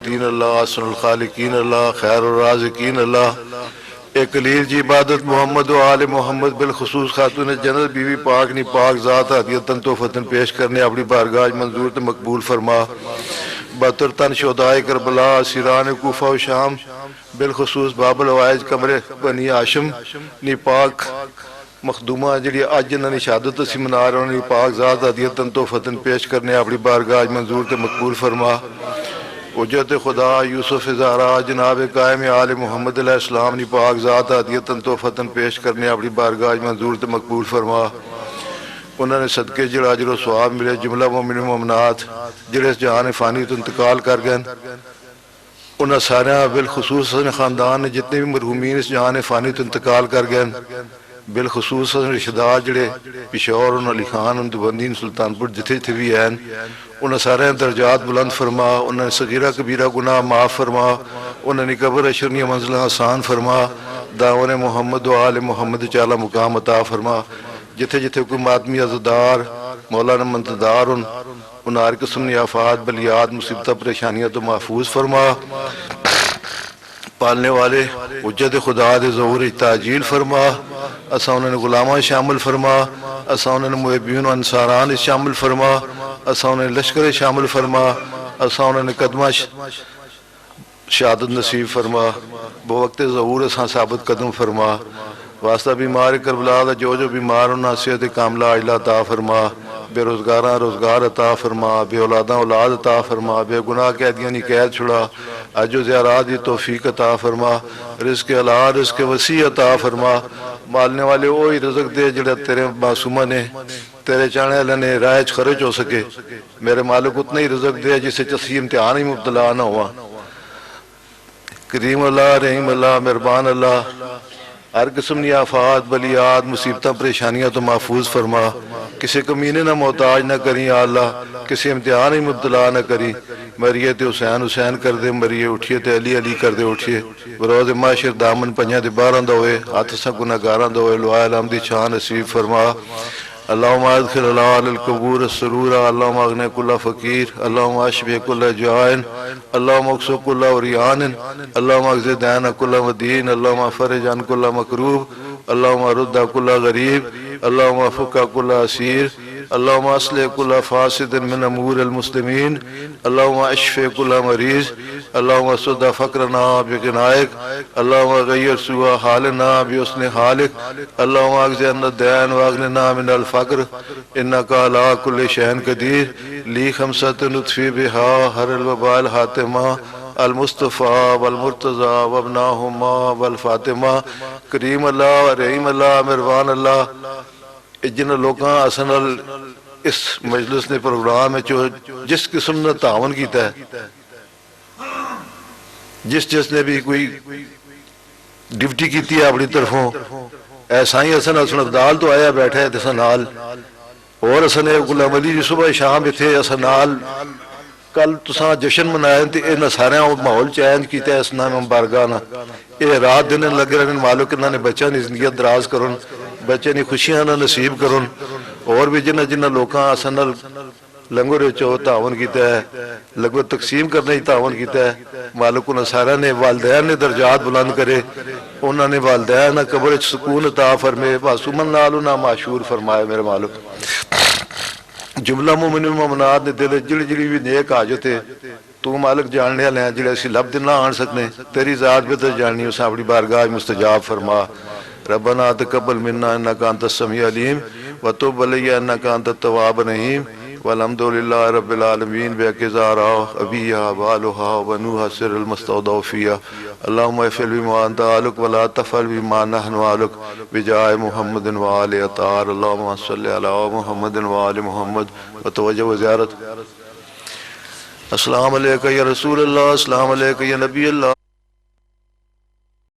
الدین اللہ، احسن الخالقین اللہ، خیر الرازقین اللہ۔ ایک کلیل جی عبادت محمد و آل محمد بالخصوص خاتون جنت بی بی پاک نی پاک ذات ہدیتاً تحفتاً پیش کرنے اپنی بارگاہ منظور تے مقبول فرما۔ بطر تن شہدائے کربلا، اسیران کوفہ و شام، بالخصوص باب الوائج کمر بنی ہاشم نی پاک مخدومہ جڑی اج انہاں دی شہادت اسی منا رہے ہیں، پاک ذات ہدیتاً تحفتاً پیش کرنے اپنی بارگاہ منظور تے مقبول فرما۔ حجت خدا یوسف زہرا جناب قائم آل محمد علیہ السلام نی پاک ذات ہدیتاً تحفتاً پیش کرنے اپنی بارگاہ منظور تے مقبول فرما۔ انہوں نے صدقے جڑا اجر و ثواب ملے جملہ مومن و مومنات جڑے اس جہان فانی تو انتقال کر گئے، انہوں سارے بالخصوص خاندان نے جتنے بھی مرحومین اس جہان فانی تو انتقال کر گئے، بالخصوص رشتہ دار جڑے پشور علی خان دیوبندی سلطان پور جتھے جتھے بھی ہیں، انہوں سارے درجات بلند فرما، انہوں نے صغیرہ کبیرہ گناہ معاف فرما، انہوں نے قبر اشرنی منزلہ آسان فرما، دعوان محمد و آل محمد چالا مقام عطا فرما۔ جتھے جتھے کوئی مادمی عزدار مولانا منتدار ان ہر قسم کی آفات بلیات مصیبتہ پریشانیاں تو محفوظ فرما۔ پالنے والے حجت خدا دے ظہور تاجیل فرما، اساں انہوں نے غلامہ شامل فرما، اساں انہوں نے محبین و انصاران شامل فرما، اساں انہوں نے لشکر شامل فرما، اساں انہوں نے قدمہ شہادت نصیب فرما، بوقت ظہور اساں ثابت قدم فرما۔ واسطہ بیمار کربلا دا جو بیمار انہاں صحت کاملہ عاجلہ عطا فرما، بے روزگاراں روزگار عطا فرما، بے اولاداں اولاد عطا فرما، بے گناہ قیدیاں نی قید چھڑا، حج و زیارات دی توفیق عطا فرما، رزق حلال رزق وسیع عطا فرما۔ مالنے والے وہی رزق دے جڑا تیرے معصومہ نے تیرے چاہنے والے نے راہ وچ خرچ ہو سکے، میرے مالک اتنا ہی رزق دے جسے چسی امتحان ہی مبتلا نہ ہوا۔ کریم اللہ رحیم اللہ مہربان اللہ، ہر قسم کی آفات بلیات مصیبتیں پریشانیاں تو محفوظ فرما، کسی کمینے نہ محتاج نہ کری یا اللہ، کسی امتحان ہی مبتلا نہ کری۔ مریے تے حسین حسین کر دے، مریے اٹھیے تے علی علی کر دے اٹھیے، بروز معاشر دامن پنجہ دے باراں دا ہوئے، ہاتھ سا گناہگاراں دا ہوئے، لوائے الحمدی چھان نصیب فرما۔ اللہم ادخل العال القبور السرور، اللہم اغنی کل فقیر، اللہم اشفی کل جائن، اللہم اکسو کل عریان، اللہم اغزی دین کل مدین، اللہم فرج عن کل مکروب، اللہم رد کل غریب، اللہم فک کل اسیر، اللہم اصلح کل فاسد من امور المسلمین، اللہم اشفی کل مریض، اللہم سد فقرنا بغنائک، اللہم غیر سوء حالنا بحسن حالک، اللہم اغزی عنا الدین واغننا من الفقر، انکا علی کل شیء قدیر، لی خمسۃ نطفی بہا ہر الوباء الحاتمہ، المصطفیٰ والمرتضی وابناہما والفاطمہ۔ کریم اللہ رحیم اللہ مہربان اللہ، جن لوگاں اصل اس مجلس نے پروگرام ہے جس قسم نے تعاون کیتا ہے، جس نے بھی کوئی ڈیوٹی کیتی ہے اپنی طرفوں، ایسا ہی اصل ابدال تو آیا بیٹھا ہے دسا نال، اور اصل غلام علی جی صبح شام اتھے اصل نال کل تساں جشن منایا تے اے سارے ماحول چینج کیتا ہے اس نام بارگاہ نا، اے رات دن لگے رہنے مالک انہوں نے بچہ نے زندگی دراز کرن، بچے نے خوشیاں نہ نصیب کرن، اور بھی جنہ لوکاں اصل لنگر چو تعاون کیتا ہے، لنگر تقسیم کرنے ہی تعاون کیتا ہے، مالک انہوں سارا نے والدین نے درجات بلند کرے، انہوں نے والدین قبر سکون عطا فرمے، معصومن نال انہوں معشور فرمائے میرے مالک۔ جملہ مومن و مومنات نے دل جڑی جڑی بھی نیک حاجت ہے تو مالک جاننے والے ہیں، جڑے اسی لب دن نہ آن سکنے، تیری ذات بھی تو جاننی، اسے اپنی بارگاہ مستجاب فرما۔ ربنا تقبل منا انک انت السمیع العلیم وتب علینا انک انت التواب الرحیم والحمدللہ رب العالمین بقضاء ابیہا والہا ونوہا سر المستودع فیہا اللہم افعل بما انت اہلک ولا تفعل بما نحن اہلک بجاہ محمد وآل اطہار، اللہم صلی علی محمد وآل محمد۔ وتوجہ و زیارت۔ السلام علیکہ یا رسول اللہ، السلام علیکہ یا نبی اللہ۔